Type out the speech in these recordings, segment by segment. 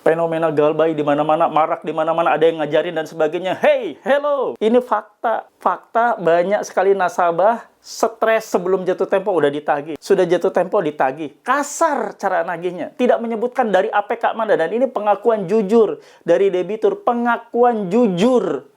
Fenomena galbay di mana-mana, marak di mana-mana, ada yang ngajarin dan sebagainya. Hey, hello, ini fakta. Fakta banyak sekali nasabah stres sebelum jatuh tempo udah ditagih. Sudah jatuh tempo ditagih. Kasar cara nagihnya. Tidak menyebutkan dari APK mana. Dan ini pengakuan jujur dari debitur. Pengakuan jujur.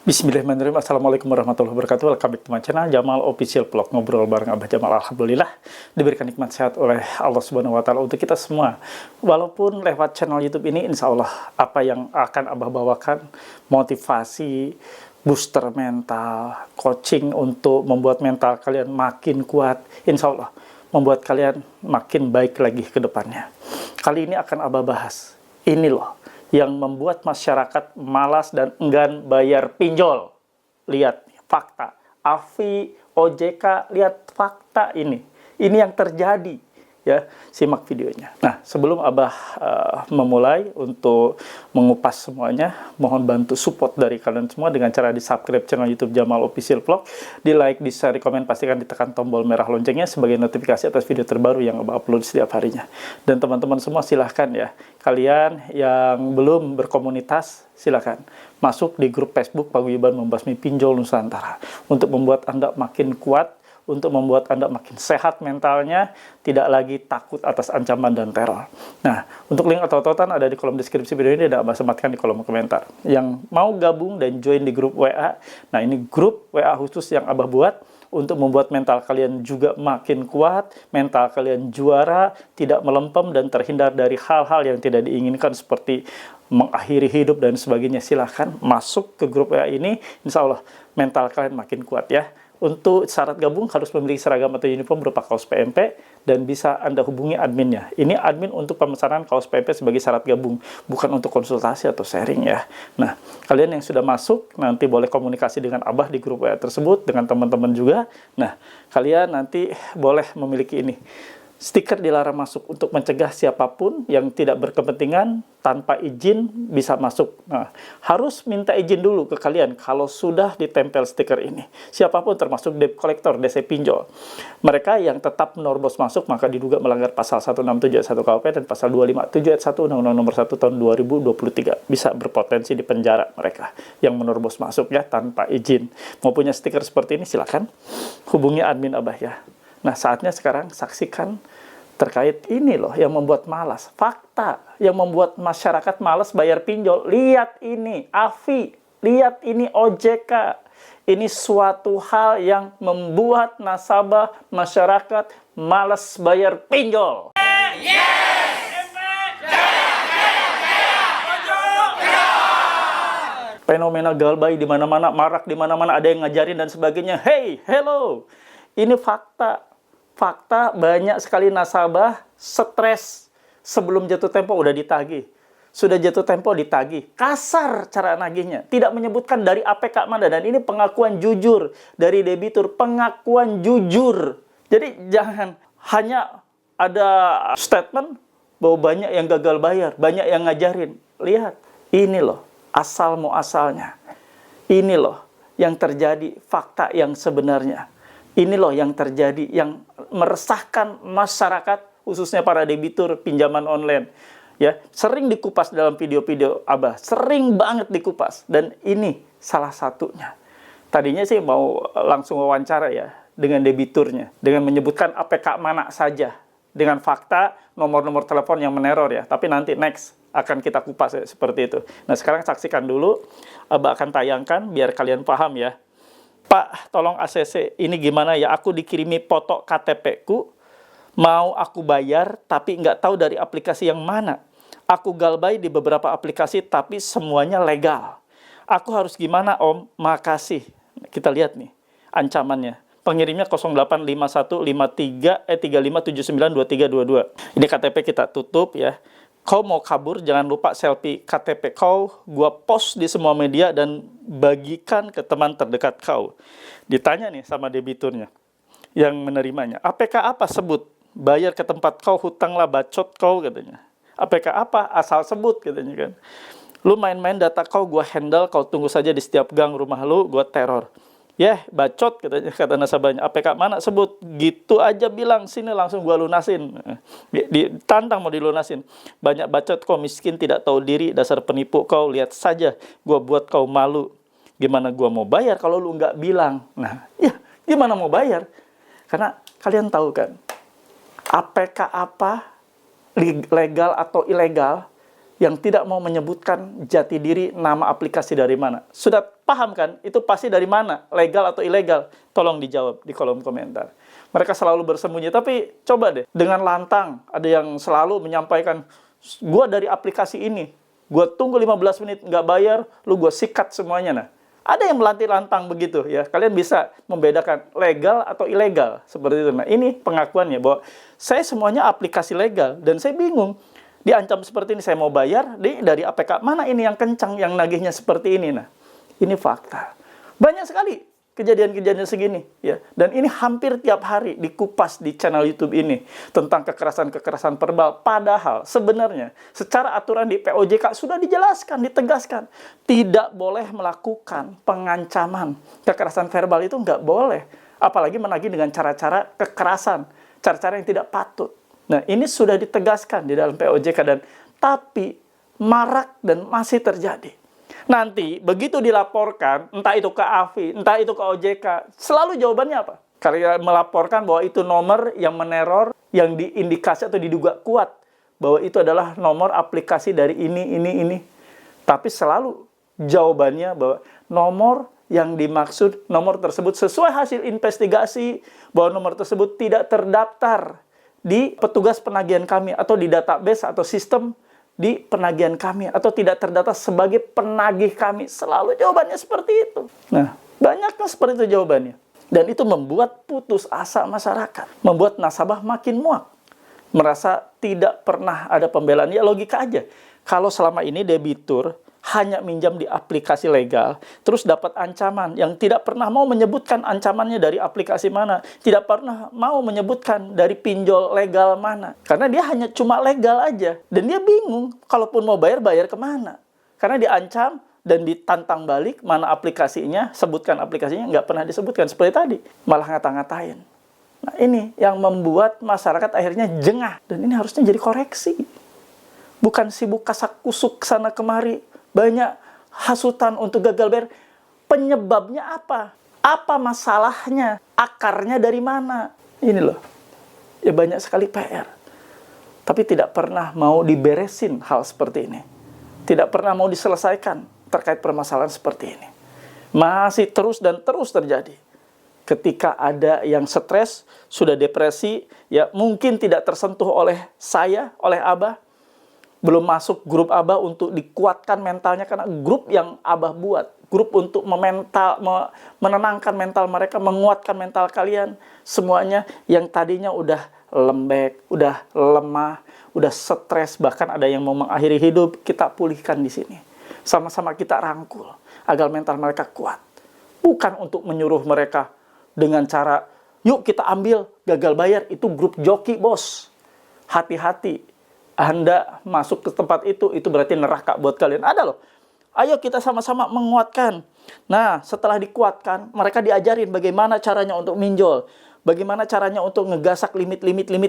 Bismillahirrahmanirrahim. Assalamualaikum warahmatullahi wabarakatuh. Welcome back to my channel Jamal Official Vlog. Ngobrol bareng Abah Jamal. Alhamdulillah diberikan nikmat sehat oleh Allah Subhanahu wa Ta'ala untuk kita semua. Walaupun lewat channel YouTube ini, insya Allah apa yang akan Abah bawakan, motivasi, booster mental, coaching untuk membuat mental kalian makin kuat, insya Allah membuat kalian makin baik lagi ke depannya. Kali ini akan Abah bahas ini loh yang membuat masyarakat malas dan enggan bayar pinjol. Lihat fakta. AFI, OJK, lihat fakta ini. Ini yang terjadi. Ya, simak videonya. Nah, sebelum Abah memulai untuk mengupas semuanya, mohon bantu support dari kalian semua dengan cara di subscribe channel YouTube Jamal Official Vlog, di like, di share, di komen, pastikan ditekan tombol merah loncengnya sebagai notifikasi atas video terbaru yang Abah upload setiap harinya. Dan teman-teman semua silahkan ya, kalian yang belum berkomunitas, silahkan masuk di grup Facebook Paguyuban Membasmi Pinjol Nusantara untuk membuat Anda makin kuat, untuk membuat Anda makin sehat mentalnya, tidak lagi takut atas ancaman dan teror. Nah, untuk link atau tautan ada di kolom deskripsi video ini, dan Abah sematkan di kolom komentar. Yang mau gabung dan join di grup WA, nah ini grup WA khusus yang Abah buat untuk membuat mental kalian juga makin kuat, mental kalian juara, tidak melempem dan terhindar dari hal-hal yang tidak diinginkan seperti mengakhiri hidup dan sebagainya. Silahkan masuk ke grup WA ini, insya Allah mental kalian makin kuat ya. Untuk syarat gabung harus memiliki seragam atau uniform berupa kaos PMP dan bisa Anda hubungi adminnya. Ini admin untuk pemesanan kaos PMP sebagai syarat gabung, bukan untuk konsultasi atau sharing ya. Nah, kalian yang sudah masuk nanti boleh komunikasi dengan Abah di grup WA tersebut, dengan teman-teman juga. Nah, kalian nanti boleh memiliki ini. Stiker dilarang masuk untuk mencegah siapapun yang tidak berkepentingan tanpa izin bisa masuk. Nah, harus minta izin dulu ke kalian kalau sudah ditempel stiker ini. Siapapun termasuk debt collector, DC pinjol. Mereka yang tetap menerobos masuk maka diduga melanggar pasal 167 ayat 1 KUP dan pasal 257 ayat 1 Undang-Undang Nomor 1 Tahun 2023. Bisa berpotensi di penjara mereka yang menerobos masuk ya tanpa izin. Mau punya stiker seperti ini silakan hubungi admin Abah ya. Nah, saatnya sekarang saksikan terkait ini loh yang membuat malas. Fakta yang membuat masyarakat malas bayar pinjol. Lihat ini AFI, lihat ini OJK. Ini suatu hal yang membuat nasabah masyarakat malas bayar pinjol. Fenomena galbay di mana-mana, marak di mana-mana, ada yang ngajarin dan sebagainya. Hey, hello. Ini fakta. Fakta banyak sekali nasabah stres sebelum jatuh tempo udah ditagih. Sudah jatuh tempo ditagih. Kasar cara nagihnya. Tidak menyebutkan dari APK mana. Dan ini pengakuan jujur dari debitur. Pengakuan jujur. Jadi jangan hanya ada statement bahwa banyak yang gagal bayar. Banyak yang ngajarin. Lihat. Ini loh. Asal muasalnya. Ini loh yang terjadi. Fakta yang sebenarnya. Ini loh yang terjadi, yang meresahkan masyarakat, khususnya para debitur pinjaman online. Ya, sering dikupas dalam video-video Abah, sering banget dikupas. Dan ini salah satunya. Tadinya sih mau langsung wawancara ya dengan debiturnya, dengan menyebutkan APK mana saja, dengan fakta, nomor-nomor telepon yang meneror ya. Tapi nanti next akan kita kupas ya, seperti itu. Nah, sekarang saksikan dulu, Abah akan tayangkan biar kalian paham ya. Pak, tolong ACC, ini gimana ya? Aku dikirimi foto KTP-ku, mau aku bayar, tapi nggak tahu dari aplikasi yang mana. Aku galbay di beberapa aplikasi, tapi semuanya legal. Aku harus gimana, Om? Makasih. Kita lihat nih, ancamannya. Pengirimnya 08515335792322. Ini KTP kita tutup ya. Kau mau kabur, jangan lupa selfie KTP kau, gua post di semua media dan bagikan ke teman terdekat kau. Ditanya nih sama debiturnya yang menerimanya, APK apa sebut? Bayar ke tempat kau, hutanglah bacot kau katanya. APK apa? Asal sebut katanya kan. Lu main-main data kau, gua handle, kau tunggu saja di setiap gang rumah lu, gua teror. Bacot katanya, kata nasabahnya. APK mana sebut? Gitu aja bilang, sini langsung gua lunasin. Ditantang mau dilunasin. Banyak bacot kau, miskin tidak tahu diri, dasar penipu kau, lihat saja gua buat kau malu. Gimana gua mau bayar kalau lu nggak bilang? Nah, gimana mau bayar? Karena kalian tahu kan, APK apa, legal atau ilegal, yang tidak mau menyebutkan jati diri nama aplikasi dari mana. Sudah paham kan? Itu pasti dari mana? Legal atau ilegal? Tolong dijawab di kolom komentar. Mereka selalu bersembunyi, tapi coba deh. Dengan lantang, ada yang selalu menyampaikan, gua dari aplikasi ini, gua tunggu 15 menit, nggak bayar, lu gua sikat semuanya. Nah, ada yang melantik lantang begitu ya. Kalian bisa membedakan legal atau ilegal. Seperti itu. Nah, ini pengakuannya bahwa saya semuanya aplikasi legal, dan saya bingung. Diancam seperti ini, saya mau bayar, dari APK mana ini yang kencang, yang nagihnya seperti ini. Nah, ini fakta. Banyak sekali kejadian-kejadian segini ya, dan ini hampir tiap hari dikupas di channel YouTube ini tentang kekerasan-kekerasan verbal. Padahal sebenarnya secara aturan di POJK sudah dijelaskan, ditegaskan, tidak boleh melakukan pengancaman. Kekerasan verbal itu nggak boleh, apalagi menagih dengan cara-cara kekerasan, cara-cara yang tidak patut. Nah, ini sudah ditegaskan di dalam POJK, dan tapi marak dan masih terjadi. Nanti begitu dilaporkan, entah itu ke AFI, entah itu ke OJK, selalu jawabannya apa? Kalian melaporkan bahwa itu nomor yang meneror, yang diindikasi atau diduga kuat bahwa itu adalah nomor aplikasi dari ini. Tapi selalu jawabannya bahwa nomor yang dimaksud, nomor tersebut sesuai hasil investigasi, bahwa nomor tersebut tidak terdaftar di petugas penagihan kami, atau di database atau sistem di penagihan kami, atau tidak terdata sebagai penagih kami. Selalu jawabannya seperti itu. Nah, banyaknya seperti itu jawabannya. Dan itu membuat putus asa masyarakat, membuat nasabah makin muak, merasa tidak pernah ada pembelaan. Ya logika aja, kalau selama ini debitur hanya minjam di aplikasi legal, terus dapat ancaman yang tidak pernah mau menyebutkan ancamannya dari aplikasi mana, tidak pernah mau menyebutkan dari pinjol legal mana, karena dia hanya cuma legal aja, dan dia bingung, kalaupun mau bayar kemana, karena diancam dan ditantang balik, mana aplikasinya, sebutkan aplikasinya, nggak pernah disebutkan, seperti tadi, malah ngata-ngatain. Nah, ini yang membuat masyarakat akhirnya jengah, dan ini harusnya jadi koreksi, bukan sibuk kasak kusuk sana kemari, banyak hasutan untuk gagal bayar. Penyebabnya apa? Apa masalahnya? Akarnya dari mana? Ini loh. Ya banyak sekali PR. Tapi tidak pernah mau diberesin hal seperti ini. Tidak pernah mau diselesaikan terkait permasalahan seperti ini. Masih terus dan terus terjadi. Ketika ada yang stres, sudah depresi, ya mungkin tidak tersentuh oleh saya, oleh Abah, belum masuk grup Abah untuk dikuatkan mentalnya, karena grup yang Abah buat, grup untuk menenangkan mental mereka, menguatkan mental kalian, semuanya yang tadinya udah lembek, udah lemah, udah stres, bahkan ada yang mau mengakhiri hidup, kita pulihkan di sini. Sama-sama kita rangkul agar mental mereka kuat. Bukan untuk menyuruh mereka dengan cara, yuk kita ambil gagal bayar, itu grup joki bos. Hati-hati. Anda masuk ke tempat itu berarti neraka buat kalian. Ada loh. Ayo kita sama-sama menguatkan. Nah, setelah dikuatkan, mereka diajarin bagaimana caranya untuk minjol. Bagaimana caranya untuk ngegasak limit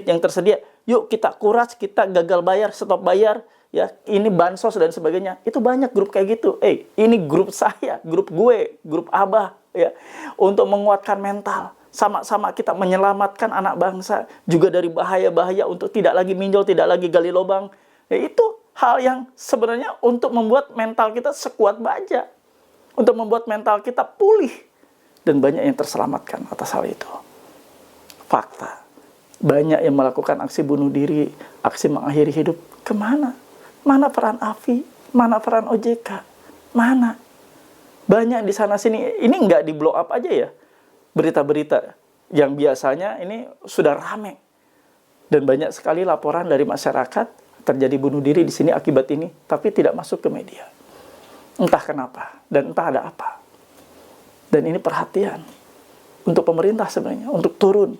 yang tersedia. Yuk kita kuras, kita gagal bayar, stop bayar. Ya, ini bansos dan sebagainya. Itu banyak grup kayak gitu. Ini grup saya, grup gue, grup Abah. Ya, untuk menguatkan mental. Sama-sama kita menyelamatkan anak bangsa juga dari bahaya-bahaya untuk tidak lagi minjol, tidak lagi gali lubang. Ya, itu hal yang sebenarnya untuk membuat mental kita sekuat baja. Untuk membuat mental kita pulih. Dan banyak yang terselamatkan atas hal itu. Fakta. Banyak yang melakukan aksi bunuh diri, aksi mengakhiri hidup. Kemana? Mana peran AFI? Mana peran OJK? Mana? Banyak di sana-sini. Ini nggak di blow up aja ya. Berita-berita yang biasanya ini sudah rame. Dan banyak sekali laporan dari masyarakat terjadi bunuh diri di sini akibat ini, tapi tidak masuk ke media. Entah kenapa, dan entah ada apa. Dan ini perhatian untuk pemerintah sebenarnya, untuk turun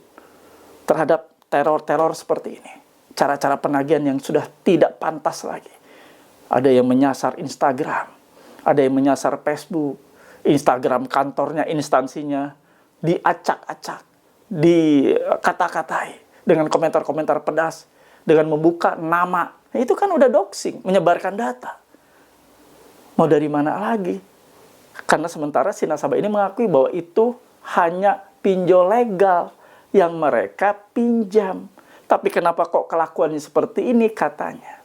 terhadap teror-teror seperti ini. Cara-cara penagihan yang sudah tidak pantas lagi. Ada yang menyasar Instagram, ada yang menyasar Facebook, Instagram kantornya, instansinya, diacak-acak, dikata-katai dengan komentar-komentar pedas, dengan membuka nama. Nah, itu kan udah doxing, menyebarkan data. Mau dari mana lagi? Karena sementara si nasabah ini mengakui bahwa itu hanya pinjol legal yang mereka pinjam. Tapi kenapa kok kelakuannya seperti ini katanya?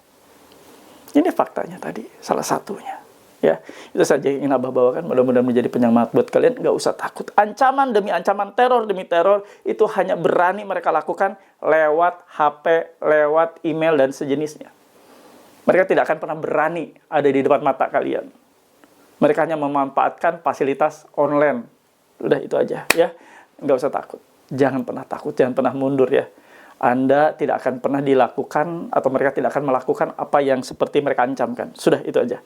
Ini faktanya tadi, salah satunya. Ya, itu saja yang ingin Abah bawakan. Mudah-mudahan menjadi penyemangat buat kalian. Nggak usah takut. Ancaman demi ancaman, teror demi teror, itu hanya berani mereka lakukan lewat HP, lewat email, dan sejenisnya. Mereka tidak akan pernah berani ada di depan mata kalian. Mereka hanya memanfaatkan fasilitas online. Udah itu aja ya. Nggak usah takut. Jangan pernah takut, jangan pernah mundur ya. Anda tidak akan pernah dilakukan atau mereka tidak akan melakukan apa yang seperti mereka ancamkan. Sudah, itu aja.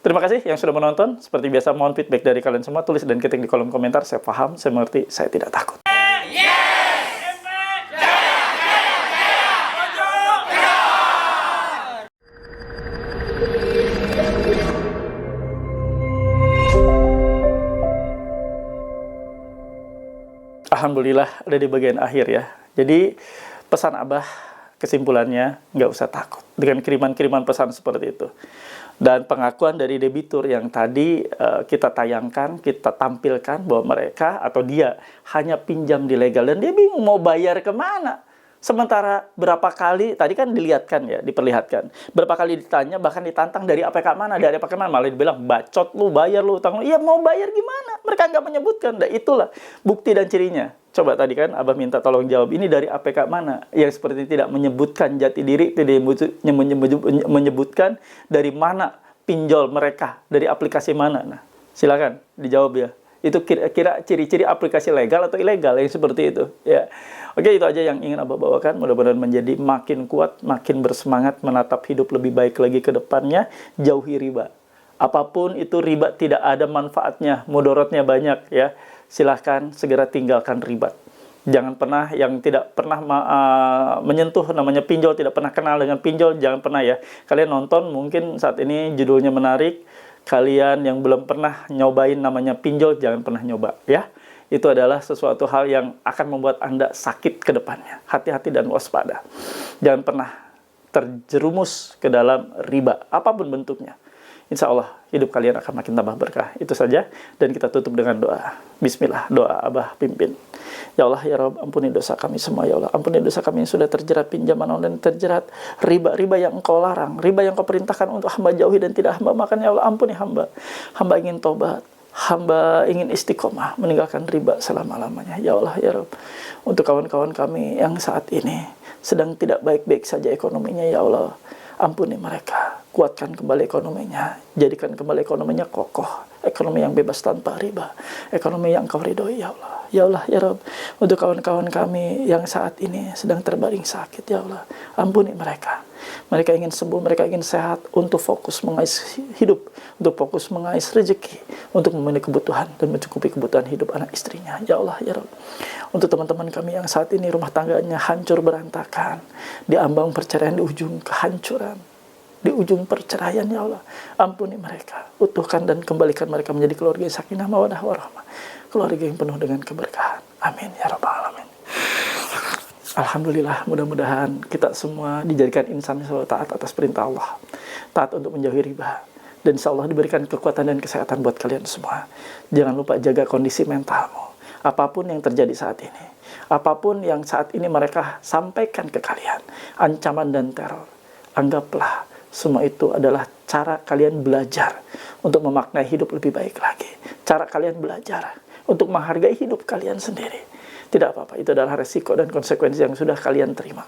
Terima kasih yang sudah menonton. Seperti biasa, mohon feedback dari kalian semua. Tulis dan ketik di kolom komentar. Saya paham, saya mengerti, saya tidak takut. Alhamdulillah ada di bagian akhir ya. Jadi pesan Abah kesimpulannya nggak usah takut dengan kiriman-kiriman pesan seperti itu. Dan pengakuan dari debitur yang tadi kita tayangkan, kita tampilkan bahwa mereka atau dia hanya pinjam di legal dan dia bingung mau bayar kemana. Sementara berapa kali, tadi kan dilihatkan ya, diperlihatkan. Berapa kali ditanya, bahkan ditantang dari APK mana, dari APK mana. Malah dibilang, bacot lu, bayar lu, utang lu. Iya, mau bayar gimana? Mereka nggak menyebutkan. Nah, itulah bukti dan cirinya. Coba tadi kan, Abah minta tolong jawab. Ini dari APK mana? Yang seperti tidak menyebutkan jati diri, tidak menyebutkan dari mana pinjol mereka, dari aplikasi mana. Nah, silakan dijawab ya. Itu kira-kira ciri-ciri aplikasi legal atau ilegal yang seperti itu ya. Oke, itu aja yang ingin Abah bawakan. Mudah-mudahan menjadi makin kuat, makin bersemangat menatap hidup lebih baik lagi ke depannya. Jauhi riba. Apapun itu riba tidak ada manfaatnya, mudaratnya banyak ya. Silahkan segera tinggalkan riba. Jangan pernah yang tidak pernah menyentuh namanya pinjol, tidak pernah kenal dengan pinjol, jangan pernah ya. Kalian nonton mungkin saat ini judulnya menarik. Kalian yang belum pernah nyobain namanya pinjol, jangan pernah nyoba ya. Itu adalah sesuatu hal yang akan membuat Anda sakit ke depannya. Hati-hati dan waspada. Jangan pernah terjerumus ke dalam riba, apapun bentuknya. Insya Allah hidup kalian akan makin tambah berkah. Itu saja, dan kita tutup dengan doa. Bismillah, doa Abah pimpin. Ya Allah, ya Rabb, ampuni dosa kami semua, ya Allah. Ampuni dosa kami yang sudah terjerat pinjaman online, terjerat riba yang Engkau larang, riba yang Kau perintahkan untuk hamba jauhi dan tidak hamba makan, ya Allah. Ampuni hamba. Hamba ingin tobat, hamba ingin istiqomah, meninggalkan riba selama-lamanya. Ya Allah, ya Rabb. Untuk kawan-kawan kami yang saat ini sedang tidak baik-baik saja ekonominya, ya Allah. Ampuni mereka. Kuatkan kembali ekonominya, jadikan kembali ekonominya kokoh, ekonomi yang bebas tanpa riba, ekonomi yang Kau ridhoi, ya Allah. Ya Allah, ya Rabb, untuk kawan-kawan kami yang saat ini sedang terbaring sakit, ya Allah, ampuni mereka. Mereka ingin sembuh, mereka ingin sehat, untuk fokus mengais hidup, untuk fokus mengais rezeki, untuk memenuhi kebutuhan dan mencukupi kebutuhan hidup anak istrinya, ya Allah, ya Rabb. Untuk teman-teman kami yang saat ini rumah tangganya hancur berantakan, di ambang perceraian, di ujung kehancuran, di ujung perceraian, ya Allah, ampuni mereka, utuhkan dan kembalikan mereka menjadi keluarga yang sakinah mawaddah warahmah, keluarga yang penuh dengan keberkahan. Amin ya rabbal alamin. Alhamdulillah, mudah-mudahan kita semua dijadikan insan yang selalu taat atas perintah Allah, taat untuk menjauhi riba, dan insya Allah diberikan kekuatan dan kesehatan buat kalian semua. Jangan lupa jaga kondisi mentalmu. Apapun yang terjadi saat ini, apapun yang saat ini mereka sampaikan ke kalian, ancaman dan teror, anggaplah semua itu adalah cara kalian belajar untuk memaknai hidup lebih baik lagi. Cara kalian belajar untuk menghargai hidup kalian sendiri. Tidak apa-apa, itu adalah resiko dan konsekuensi yang sudah kalian terima.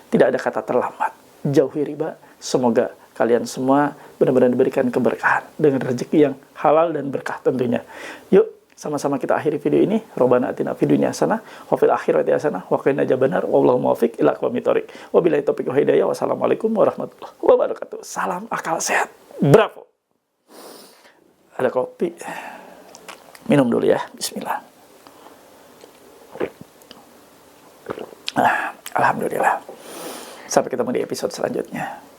Tidak ada kata terlambat. Jauhi riba. Semoga kalian semua benar-benar diberikan keberkahan dengan rezeki yang halal dan berkah tentunya. Yuk, Sama-sama kita akhiri video ini. Robbana atina fid dunya hasanah wa fil akhirati hasanah wa qina adzabannar. Wallahu muwaffiq ila aqwamit thoriq. Wabillahi taufiq wal hidayah. Wassalamualaikum warahmatullahi wabarakatuh. Salam akal sehat. Bravo. Ada kopi. Minum dulu ya. Bismillah. Alhamdulillah. Sampai ketemu di episode selanjutnya.